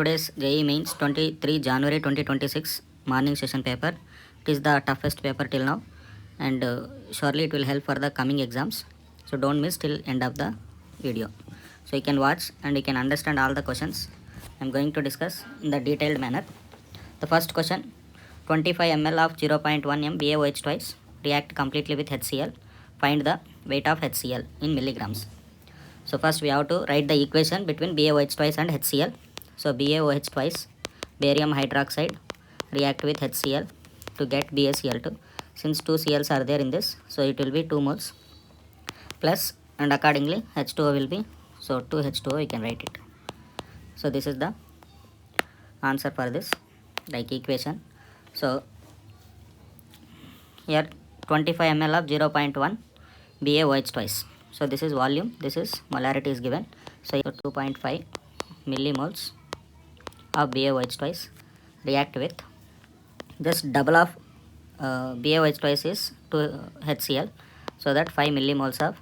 Today's JEE Mains 23 January 2026 morning session paper. It is the toughest paper till now, and surely it will help for the coming exams. So don't miss till end of the video. So you can watch and you can understand all the questions. I am going to discuss in the detailed manner. The first question: 25 ml of 0.1 m BaOH twice react completely with HCl. Find the weight of HCl in milligrams. So first we have to write the equation between BaOH twice and HCl. So BaOH twice, barium hydroxide, react with HCl to get BaCl2. Since 2 Cls are there in this, so it will be 2 moles plus, and accordingly H2O will be, so 2 H2O we can write it. So this is the answer for this like equation. So here 25 ml of 0.1 BaOH twice. So this is volume, this is molarity is given. So 2.5 millimoles of BaOH twice react with just double of BaOH twice is 2 HCl, so that 5 millimoles of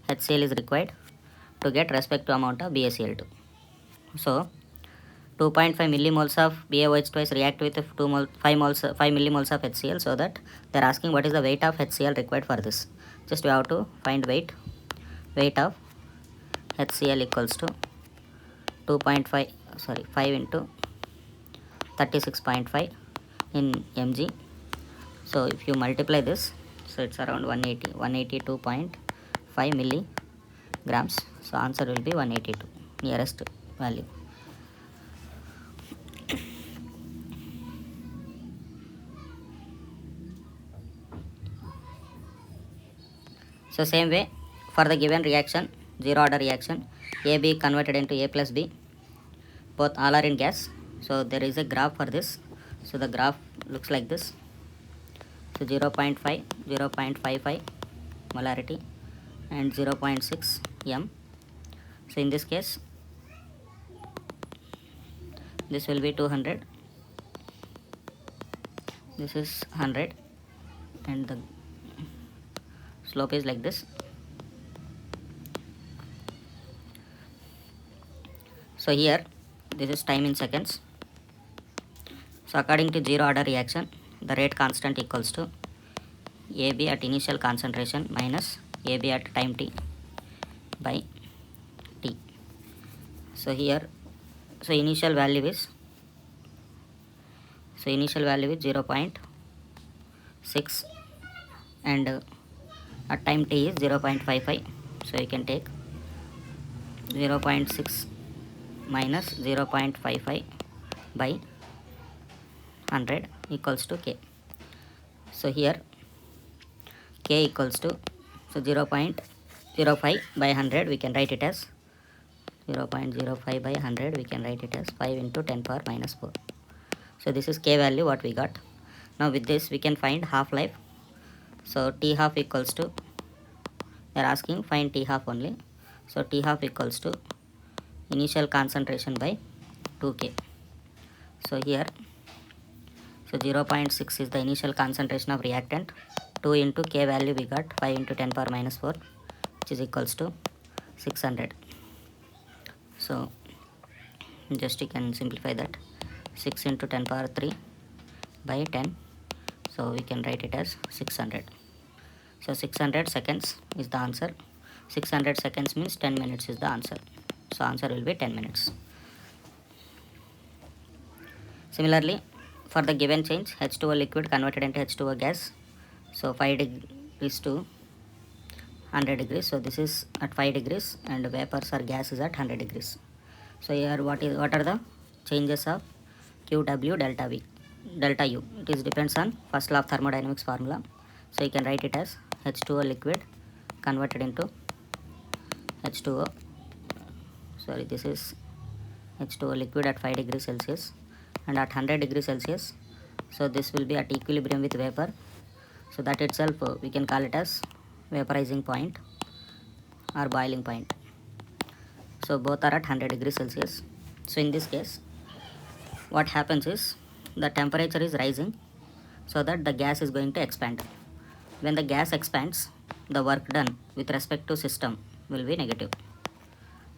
HCl is required to get respective amount of BaCl2. So 2.5 millimoles of BaOH twice react with 5 millimoles of HCl, so that they are asking what is the weight of HCl required for this. Just we have to find weight of HCl equals to 5 into 36.5 in mg. So if you multiply this, so it's around 182.5 milligrams. So answer will be 182, nearest value. So same way for the given reaction, zero order reaction, AB converted into A plus B, both all are in gas. So there is a graph for this. So the graph looks like this. So 0.5, 0.55 molarity and 0.6 m. So in this case, this will be 200, this is 100, and the slope is like this. So here this is time in seconds. So according to zero order reaction, the rate constant equals to AB at initial concentration minus AB at time t by t. So here, so initial value is 0.6, and at time t is 0.55. So you can take 0.6 minus 0.55 by 100 equals to k. So here k equals to, so 0.05 by 100 we can write it as 0.05 by 100 we can write it as 5 into 10 power minus 4. So this is k value what we got. Now with this we can find half life. So t half equals to, they are asking find t half only. So t half equals to initial concentration by 2k. So here, so 0.6 is the initial concentration of reactant. 2 into k value we got 5 into 10 power minus 4, which is equals to 600. So just you can simplify that, 6 into 10 power 3 by 10. So we can write it as 600. So 600 seconds is the answer. 600 seconds means 10 minutes is the answer. So answer will be 10 minutes. Similarly, for the given change, H2O liquid converted into H2O gas. So 5 degrees to 100 degrees. So this is at 5 degrees and vapors or gas is at 100 degrees. So here what are the changes of QW delta V, delta U? It is depends on first law of thermodynamics formula. So you can write it as H2O liquid converted into H2O. Sorry, this is H2O liquid at 5 degrees Celsius and at 100 degrees Celsius. So this will be at equilibrium with vapor. So that itself we can call it as vaporizing point or boiling point. So both are at 100 degrees Celsius. So in this case, what happens is the temperature is rising, so that the gas is going to expand. When the gas expands, the work done with respect to system will be negative.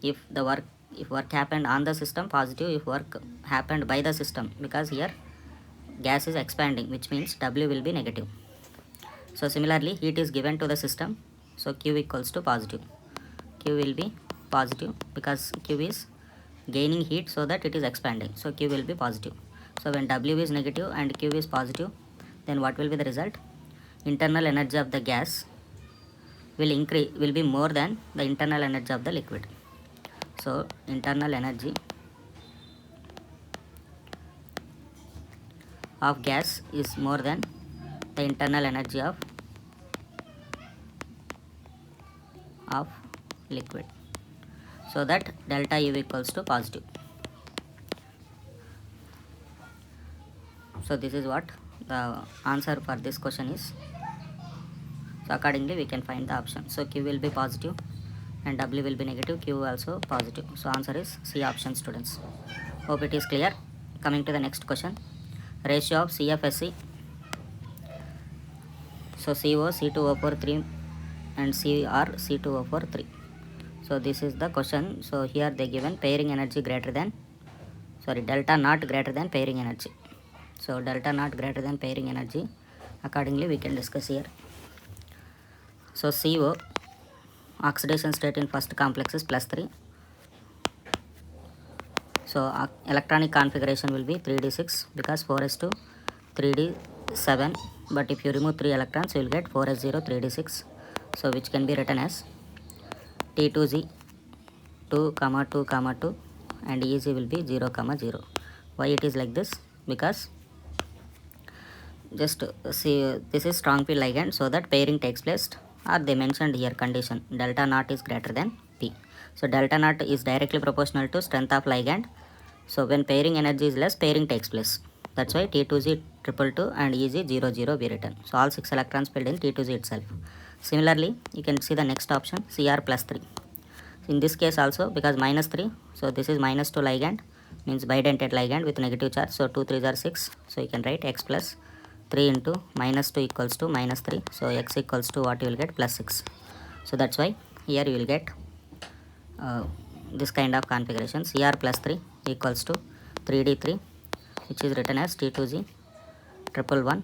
If the work if work happened on the system, positive if work happened by the system, because here gas is expanding, which means W will be negative. So similarly, heat is given to the system, so Q equals to positive. Q will be positive because Q is gaining heat, so that it is expanding, so Q will be positive. So when W is negative and Q is positive, then what will be the result? Internal energy of the gas will be more than the internal energy of the liquid. So internal energy of gas is more than the internal energy of liquid, so that delta U equals to positive. So this is what the answer for this question is. So accordingly we can find the option. So Q will be positive and W will be negative, Q also positive. So answer is C option, students. Hope it is clear. Coming to the next question. Ratio of CFSE. So CO C2O4 3 and CR C2O4 3. So this is the question. So here they given pairing energy greater than, delta naught greater than pairing energy. So delta naught greater than pairing energy. Accordingly we can discuss here. So CO oxidation state in first complex is +3. So electronic configuration will be 3d6 because 4s2 3d7, but if you remove 3 electrons you will get 4s0 3d6. So which can be written as T2z 2, 2, 2 and EZ will be 0, 0. Why it is like this? Because just see, this is strong P ligand, so that pairing takes place, or they mentioned here condition delta naught is greater than P. So delta naught is directly proportional to strength of ligand. So when pairing energy is less, pairing takes place. That's why T2Z 222 and EZ 0, 0 be written. So all 6 electrons filled in T2Z itself. Similarly, you can see the next option Cr +3. In this case also, because -3, so this is -2 ligand, means bidentate ligand with negative charge. So 2 3s are 6. So you can write x plus 3 into -2 equals to -3. So x equals to what you will get? +6. So that's why here you will get this kind of configuration. Cr +3 equals to 3d3, which is written as T2z 111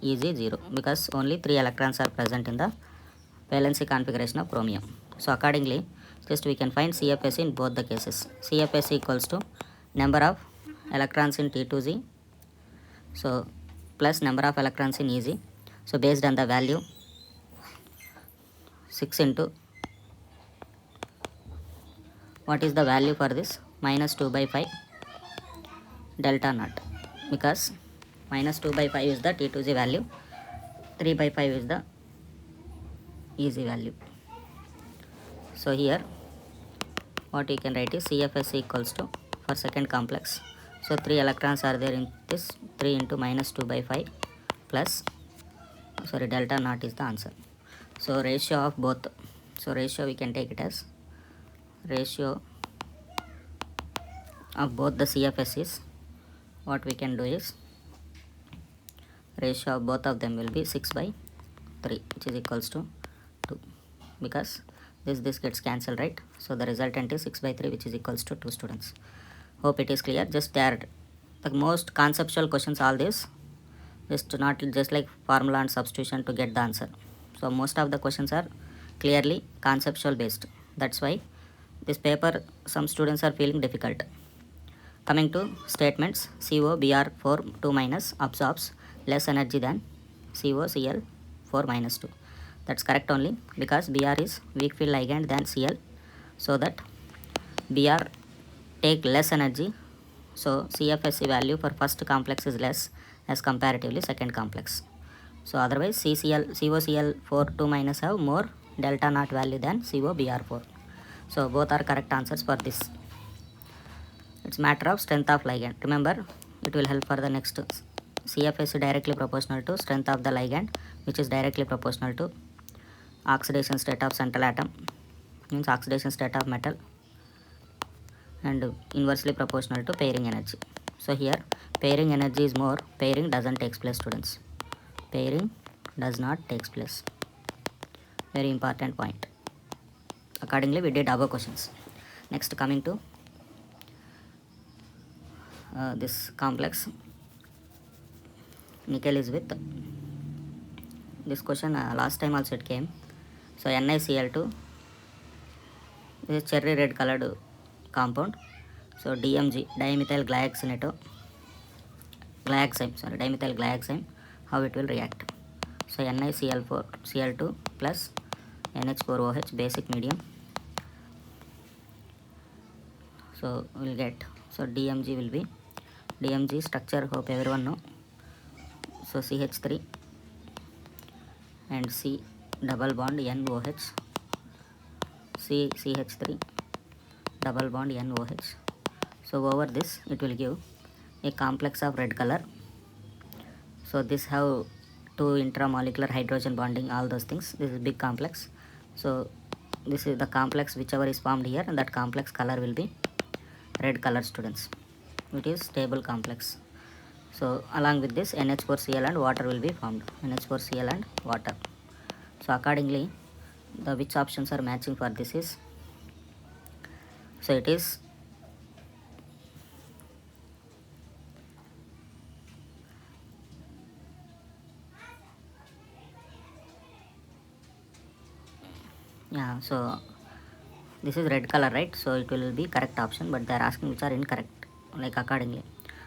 EZ 0, because only 3 electrons are present in the valency configuration of chromium. So accordingly, just we can find CFS in both the cases. CFS equals to number of electrons in T2z, so plus number of electrons in EZ. So based on the value 6 into, what is the value for this? -2/5 delta naught, because -2/5 is the T2z value, 3/5 is the EZ value. So here what you can write is CFS equals to, for second complex, so 3 electrons are there in this, 3 into -2/5 plus, delta naught is the answer. So ratio of both, so ratio we can take it as ratio of both the CFSs. What we can do is ratio of both of them will be 6/3, which is equals to 2, because this gets cancelled, right? So the resultant is 6/3, which is equals to 2, students. Hope it is clear. Just they are the most conceptual questions, all this, just not just like formula and substitution to get the answer. So most of the questions are clearly conceptual based. That's why this paper some students are feeling difficult. Coming to statements, CO Br4 2- absorbs less energy than CO Cl4 -2. That's correct only, because Br is weak field ligand than Cl, so that Br take less energy. So CFSE value for first complex is less as comparatively second complex. So otherwise COCl4 2- have more delta naught value than COBr4. So both are correct answers for this. It's matter of strength of ligand. Remember, it will help for the next. CFS is directly proportional to strength of the ligand, which is directly proportional to oxidation state of central atom, means oxidation state of metal, and inversely proportional to pairing energy. So here pairing energy is more, pairing doesn't take place, students. Pairing does not take place. Very important point. Accordingly we did above questions. Next, coming to this complex nickel is with this question. Last time also it came. So NiCl2 is a cherry red colored compound. So DMG, dimethyl dimethyl glyoxime, how it will react. So NiCl4 Cl2 plus NH4OH basic medium. So we'll get, so DMG will be, DMG structure hope everyone know. So CH3 and C double bond NOH, CH3 double bond NOH. So over this it will give a complex of red color. So this have two intramolecular hydrogen bonding, all those things. This is big complex. So this is the complex whichever is formed here, and that complex color will be red color, students. It is stable complex. So along with this NH4Cl and water will be formed, NH4Cl and water. So accordingly the which options are matching for this is, so it is yeah, so this is red color, right? So it will be correct option, but they are asking which are incorrect, like accordingly.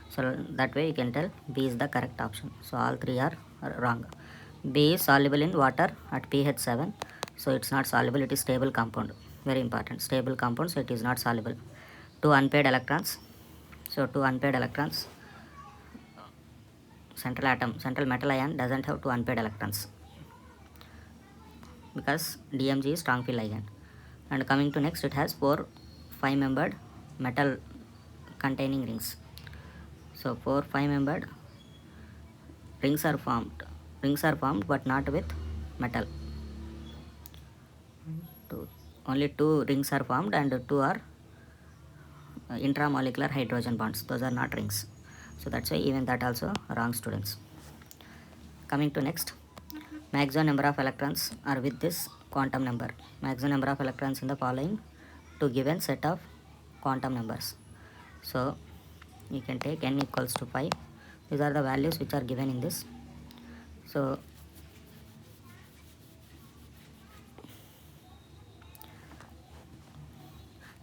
So that way you can tell B is the correct option. So all three are wrong. B is soluble in water at pH 7. So it's not soluble, it is stable compound. Very important, stable compound, so it is not soluble. 2 unpaired electrons. So 2 unpaired electrons. Central metal ion doesn't have 2 unpaired electrons because DMG is strong field ligand. And coming to next, it has 4 5-membered metal containing rings. So 4 5-membered rings are formed. Rings are formed but not with metal. Only 2 rings are formed and 2 are intramolecular hydrogen bonds. Those are not rings. So that's why even that also wrong, students. Coming to next, maximum number of electrons are with this quantum number. Maximum number of electrons in the following two given set of quantum numbers. So you can take n equals to 5. These are the values which are given in this. So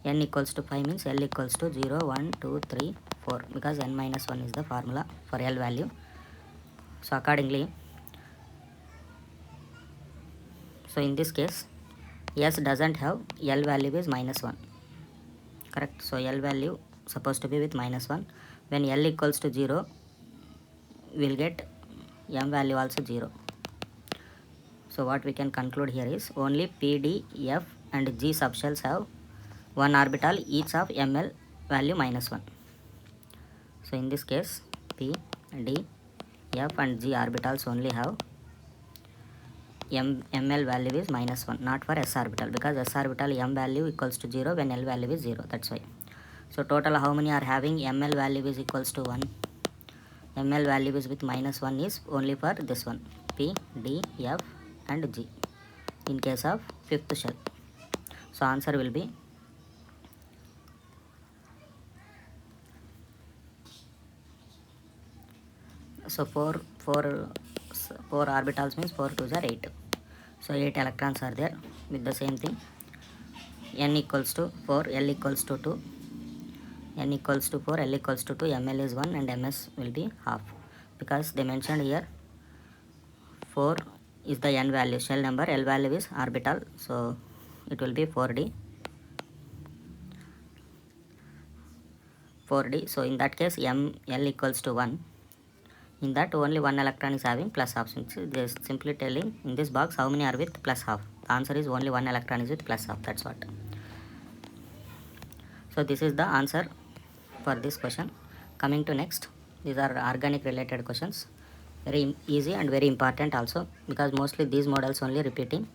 n equals to 5 means L equals to 0, 1, 2, 3, 4, because n minus 1 is the formula for L value. So accordingly, so in this case S doesn't have, L value is minus 1, correct? So L value supposed to be with minus 1. When L equals to 0, we'll get M value also 0. So what we can conclude here is only P, D, F and G subshells have one orbital each of ML value minus 1. So in this case P, D, F and G orbitals only have ML value is minus 1, not for S orbital, because S orbital M value equals to 0 when L value is 0, that's why. So total how many are having ML value is equals to 1? ML value is with minus 1 is only for this one, P, D, F and G in case of fifth shell. So answer will be so 4 orbitals means 4 2s are 8. So 8 electrons are there with the same thing. N equals to 4, L equals to 2, N equals to 4, L equals to 2, ML is 1 and MS will be half, because they mentioned here 4 is the N value, shell number, L value is orbital, so it will be 4D. So in that case ML equals to 1. In that only one electron is having plus half. So they are simply telling in this box how many are with plus half. The answer is only one electron is with plus half. That's what. So this is the answer for this question. Coming to next, these are organic related questions. Very easy and very important also, because mostly these models only repeating.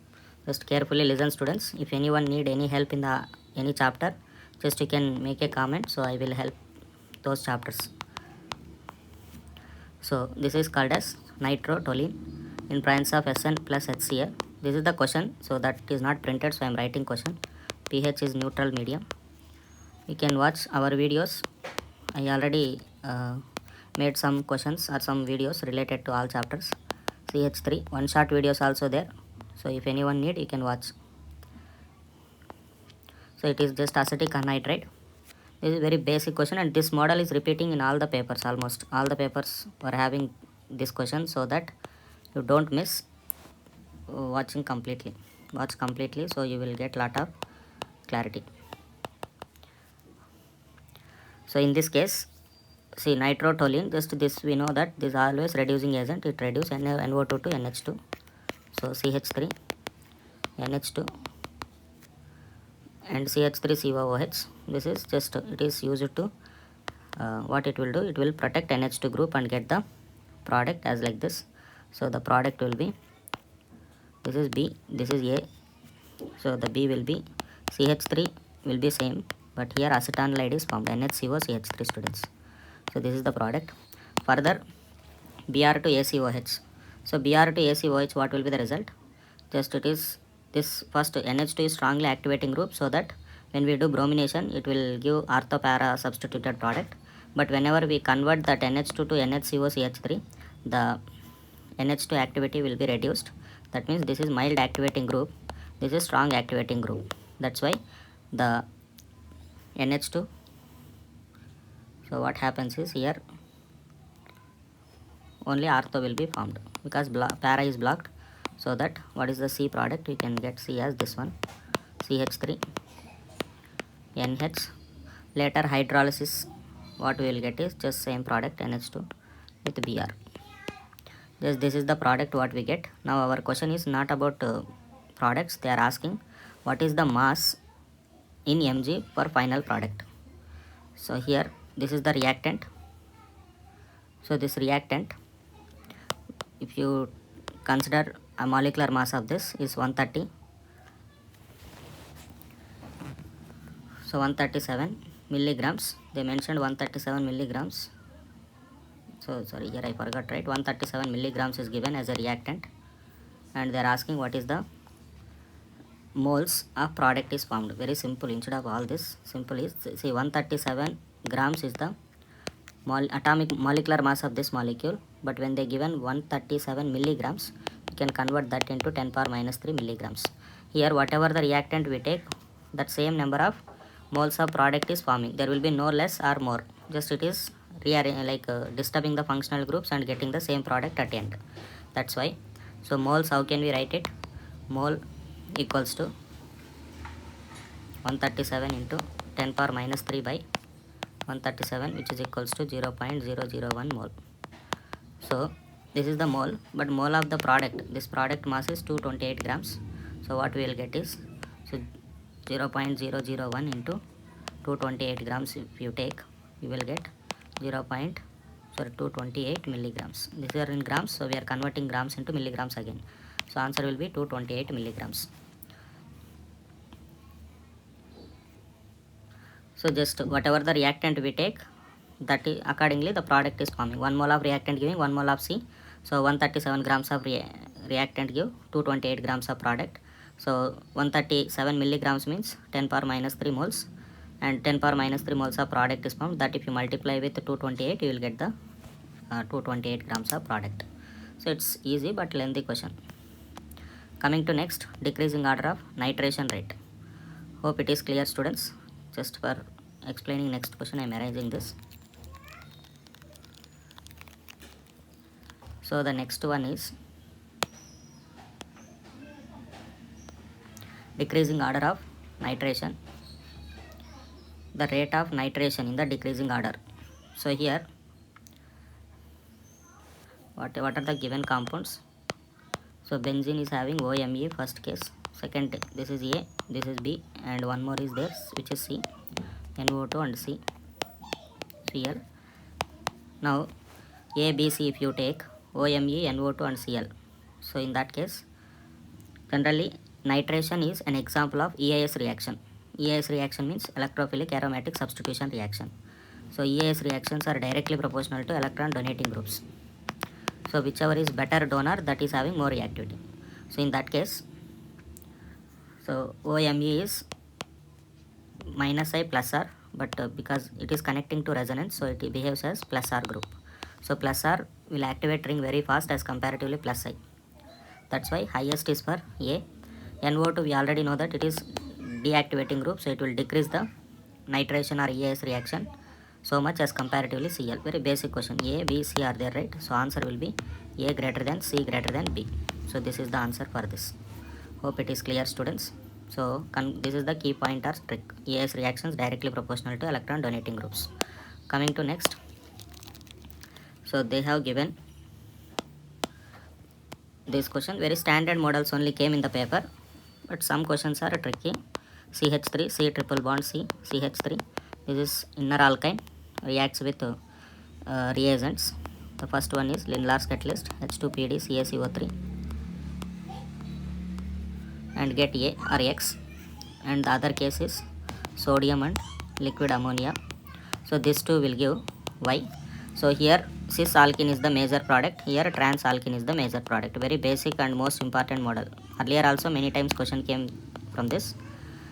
Just carefully listen, students. If anyone need any help in the any chapter, just you can make a comment, so I will help those chapters. So this is called as nitrotoluene in presence of Sn plus HCl. This is the question, so that is not printed, so I am writing question. pH is neutral medium. You can watch our videos. I already made some questions or some videos related to all chapters. CH3 one short videos also there, so if anyone need you can watch. So it is just acetic anhydride. This is very basic question, and this model is repeating in all the papers. Almost all the papers are having this question, so that you don't miss watch completely, so you will get lot of clarity. So in this case, see, nitrotoluene, just this we know that this is always reducing agent. It reduces NO2 to NH2. So CH3 NH2 and CH3COOH. This is just, it is used to what it will do, it will protect NH2 group and get the product as like this. So the product will be, this is B, this is A, so the B will be, CH3 will be same, but here acetanilide is formed, NHCO CH3 students. So this is the product. Further, Br to ACOH. So Br to ACOH, what will be the result? Just it is this first NH2 is strongly activating group, so that when we do bromination it will give orthopara substituted product. But whenever we convert that NH2 to NHCO CH3, the NH2 activity will be reduced. That means this is mild activating group, this is strong activating group. That's why the NH2, so what happens is here only ortho will be formed because para is blocked. So that what is the C product, we can get C as this one, CH3 NH. Later hydrolysis, what we will get is just same product NH2 with Br. This is the product what we get. Now our question is not about products, they are asking what is the mass in mg for final product. So here this is the reactant. So this reactant, if you consider a molecular mass of this is 130, so 137 milligrams, they mentioned 137 milligrams. So sorry, here I forgot, right? 137 milligrams is given as a reactant, and they are asking what is the moles of product is formed. Very simple. Instead of all this, simple is, see, 137 grams is the atomic molecular mass of this molecule, but when they given 137 milligrams, you can convert that into 10 power minus 3 milligrams. Here whatever the reactant we take, that same number of moles of product is forming. There will be no less or more, just it is disturbing the functional groups and getting the same product at end. That's why. So moles, how can we write it? Mole equals to 137 into 10 power minus 3 by 137, which is equals to 0.001 mole. So this is the mole, but mole of the product, this product mass is 228 grams. So what we will get is, so 0.001 into 228 grams, if you take, you will get 228 milligrams. These are in grams, so we are converting grams into milligrams again. So answer will be 228 milligrams. So just whatever the reactant we take, that is accordingly the product is forming. 1 mole of reactant giving 1 mole of C. So 137 grams of reactant give 228 grams of product. So 137 milligrams means 10 power minus 3 moles, and 10 power minus 3 moles of product is formed. That if you multiply with 228, you will get the 228 grams of product. So it's easy but lengthy question. Coming to next, decreasing order of nitration rate. Hope it is clear, students. Just for explaining next question, I am arranging this. So the next one is decreasing order of nitration, the rate of nitration in the decreasing order. So here what are the given compounds? So benzene is having OMe first case, second this is A, this is B, and one more is there, which is C, NO2 and C, Cl. Now A, B, C if you take OMe, NO2 and Cl. So in that case, generally nitration is an example of EAS reaction. EAS reaction means electrophilic aromatic substitution reaction. So EAS reactions are directly proportional to electron donating groups. So whichever is better donor, that is having more reactivity. So in that case, so OMe is minus I plus R, but because it is connecting to resonance, so it behaves as plus R group. So plus R will activate ring very fast as comparatively plus I. That's why highest is for A. NO2 we already know that it is deactivating group, so it will decrease the nitration or EAS reaction so much as comparatively Cl. Very basic question. A, B, C are there, right? So answer will be A greater than C greater than B. So this is the answer for this. Hope it is clear, students. So this is the key point or trick. EAS reactions directly proportional to electron donating groups. Coming to next. So they have given this question. Very standard models only came in the paper, but some questions are tricky. CH3, C triple bond C, CH3. This is inner alkyne, reacts with reagents. The first one is Lindlar's catalyst, H2PD CaCO3, and get A or X. And the other case is sodium and liquid ammonia. So these two will give Y. So here cis alkene is the major product, here trans alkene is the major product. Very basic and most important model. Earlier also many times question came from this.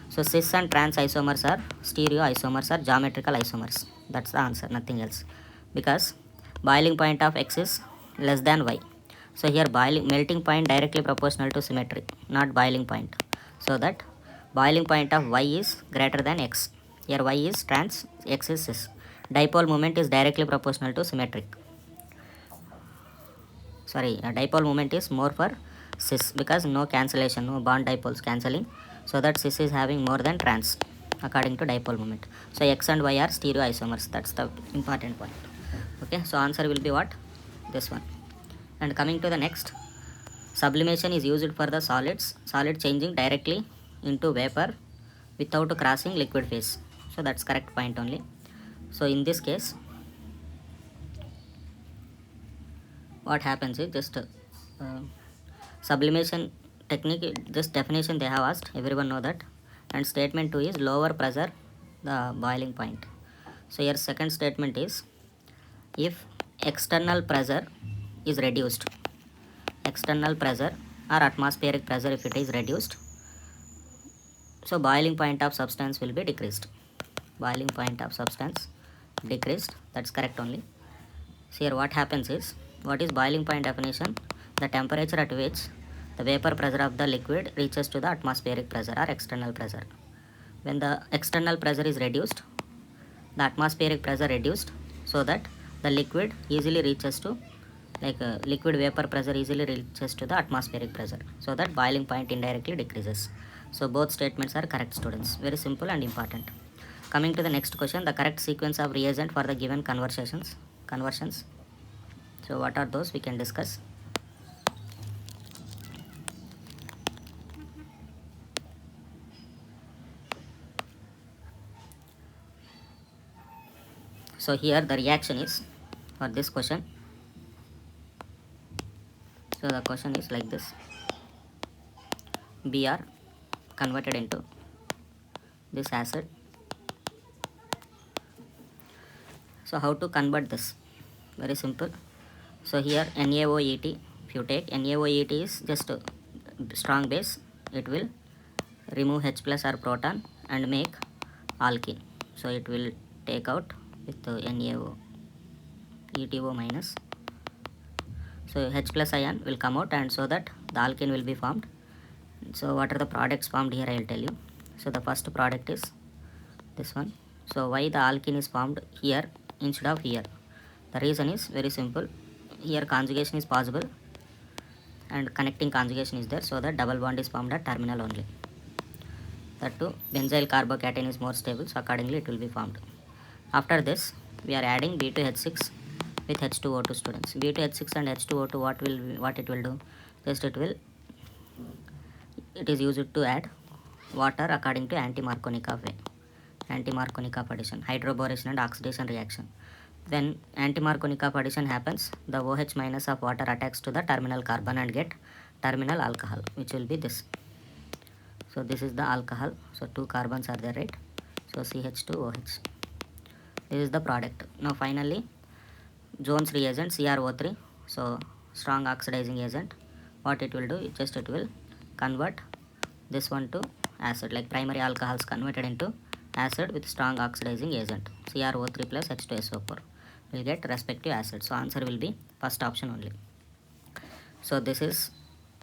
So cis and trans isomers are stereo isomers or geometrical isomers. That's the answer, nothing else. Because boiling point of X is less than Y. So here melting point directly proportional to symmetry, not boiling point. So that boiling point of Y is greater than X. Here Y is trans, X is cis. Dipole moment is directly proportional to symmetric. Dipole moment is more for cis because no cancellation, no bond dipoles cancelling. So that cis is having more than trans according to dipole moment. So X and Y are stereoisomers. That's the important point. Okay, so answer will be what? This one. And coming to the next, sublimation is used for the solid changing directly into vapor without crossing liquid phase. So that's correct point only. So in this case, what happens is just sublimation technique, just definition they have asked, everyone know that. And statement 2 is lower pressure the boiling point. So here second statement is if external pressure is reduced, external pressure or atmospheric pressure if it is reduced, so boiling point of substance will be decreased. Boiling point of substance decreased, that's correct only. So here what happens is, what is boiling point definition? The temperature at which the vapor pressure of the liquid reaches to the atmospheric pressure or external pressure. When the external pressure is reduced, the atmospheric pressure reduced, so that the liquid easily reaches to, liquid vapor pressure easily reaches to the atmospheric pressure, so that boiling point indirectly decreases. So both statements are correct, students. Very simple and important. Coming to the next question, the correct sequence of reagent for the given conversions. So what are those we can discuss. So here the reaction is for this question. So the question is like this: Br converted into this acid. So how to convert this? Very simple. So here NaOET, if you take NaOET is just a strong base, it will remove H plus or proton and make alkene. So it will take out with NaO, ETO minus. So H plus ion will come out, and so that the alkene will be formed. So what are the products formed here, I will tell you. So the first product is this one. So why the alkene is formed here instead of here? The reason is very simple. Here conjugation is possible and connecting conjugation is there, so that double bond is formed at terminal only. That too, benzyl carbocation is more stable, so accordingly it will be formed. After this, we are adding B2H6 with H2O2, students. B2H6 and H2O2, what it will do? Just it is used to add water according to anti-Markovnikov way. Anti-Markovnikov addition, hydroboration and oxidation reaction. When anti-Markovnikov addition happens, the OH minus of water attacks to the terminal carbon and get terminal alcohol, which will be this. So this is the alcohol. So two carbons are there, right? So CH2OH. This is the product. Now finally, Jones reagent CrO3. So strong oxidizing agent. What it will do? It will convert this one to acid, like primary alcohols converted into acid with strong oxidizing agent, CrO3 plus H2SO4. We'll get respective acid. So answer will be first option only. So this is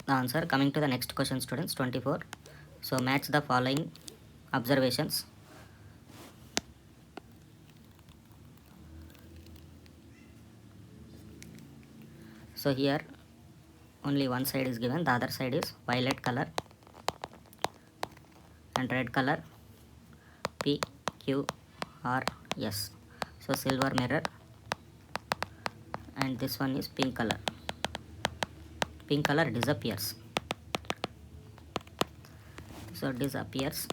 the answer. Coming to the next question, students, 24. So match the following observations. So here only one side is given, the other side is violet color and red color, P, Q, R, S. So silver mirror, and this one is pink color. Pink color disappears. So disappears.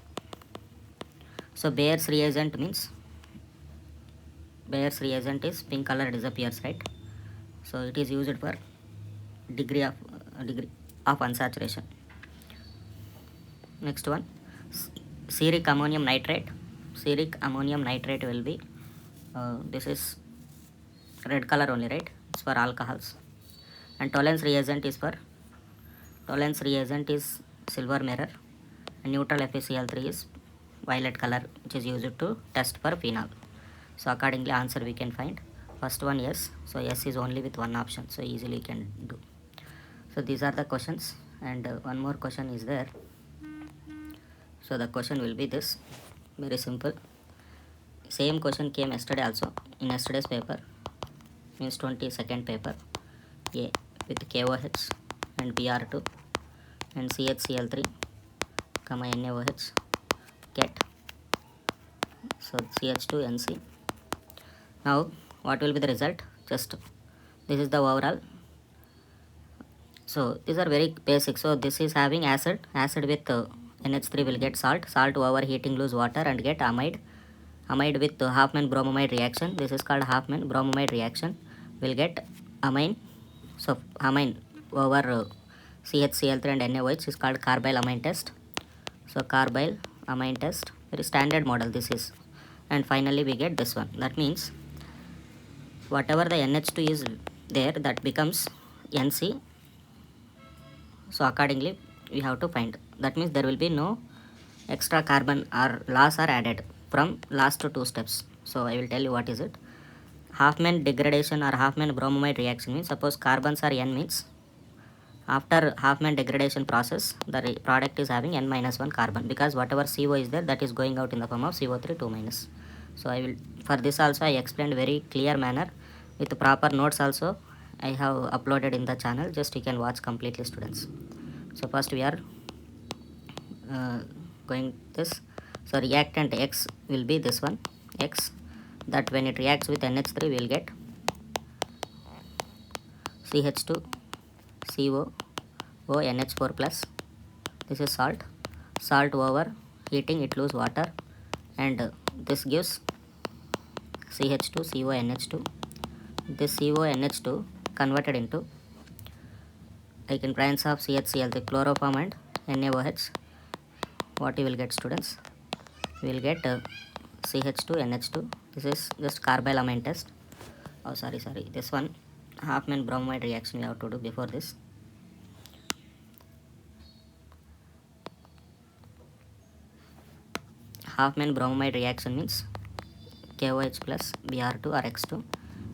So Bayer's reagent means Bayer's reagent is pink color disappears, right? So it is used for degree of unsaturation. Next one, ceric ammonium nitrate. Ceric ammonium nitrate will be this is red color only, right? It's for alcohols. And Tollens reagent is silver mirror, and neutral FeCl3 is violet color, which is used to test for phenol. So accordingly answer we can find first one yes. So yes is only with one option, so easily can do. So these are the questions, and one more question is there. So the question will be this, very simple. Same question came yesterday also, in yesterday's paper, means 22nd paper. A with KOH and Br2 and CHCl3 comma NaOH, get so CH2NC. Now what will be the result? Just this is the overall. So these are very basic. So this is having acid with NH3 will get salt overheating lose water and get amide with Hofmann bromamide reaction. This is called Hofmann bromamide reaction, will get amine. So amine over CHCl3 and NaOH is called carbyl amine test. So carbyl amine test, very standard model this is. And finally we get this one. That means whatever the NH2 is there, that becomes NC. So accordingly we have to find. That means there will be no extra carbon or loss are added from last two steps. So I will tell you what is it. Hofmann degradation or Hofmann bromamide reaction means, suppose carbons are N, means after Hofmann degradation process the product is having N minus 1 carbon, because whatever CO is there, that is going out in the form of CO3 2 minus. So I will, for this also I explained very clear manner with proper notes also I have uploaded in the channel, just you can watch completely, students. So first we are going this. So reactant X will be this one, X, that when it reacts with NH3 we will get CH2 CO O NH4 plus. This is salt over heating it lose water, and this gives CH2 CO NH2. This CO NH2 converted into, like in presence of CHCl, the chloroform and NaOH, what you will get, students? We will get CH2 NH2. This is just carbyl amine test. Oh sorry, this one Hofmann bromamide reaction we have to do before this. Hofmann bromamide reaction means KOH plus Br2 or X2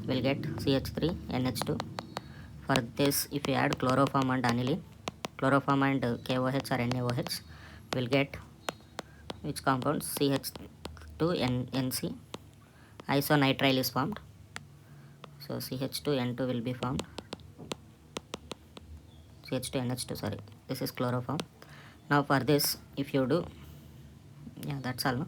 will get CH3 NH2. For this, if you add chloroform and aniline, chloroform and KOH or NaOH, will get which compound? CH2NC. Isonitrile is formed. So CH2N2 will be formed. CH2NH2, sorry, this is chloroform. Now for this, if you do, yeah, that's all, no?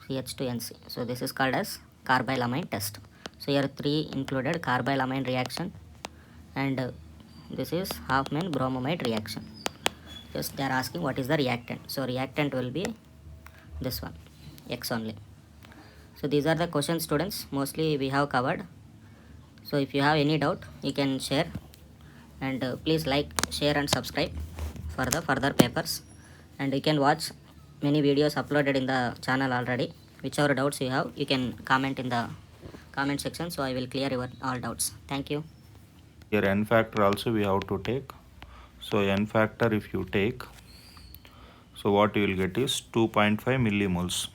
CH2NC. So this is called as carbylamine test. So here 3 included carbylamine reaction, and this is Hofmann bromamide reaction. Just they are asking what is the reactant. So reactant will be this one, X only. So these are the questions, students, mostly we have covered. So if you have any doubt you can share, and please like, share and subscribe for the further papers, and you can watch many videos uploaded in the channel already. Whichever doubts you have, you can comment in the comment section, so I will clear your all doubts. Thank you. Here n factor also we have to take. So n factor if you take, So what you will get is 2.5 millimoles.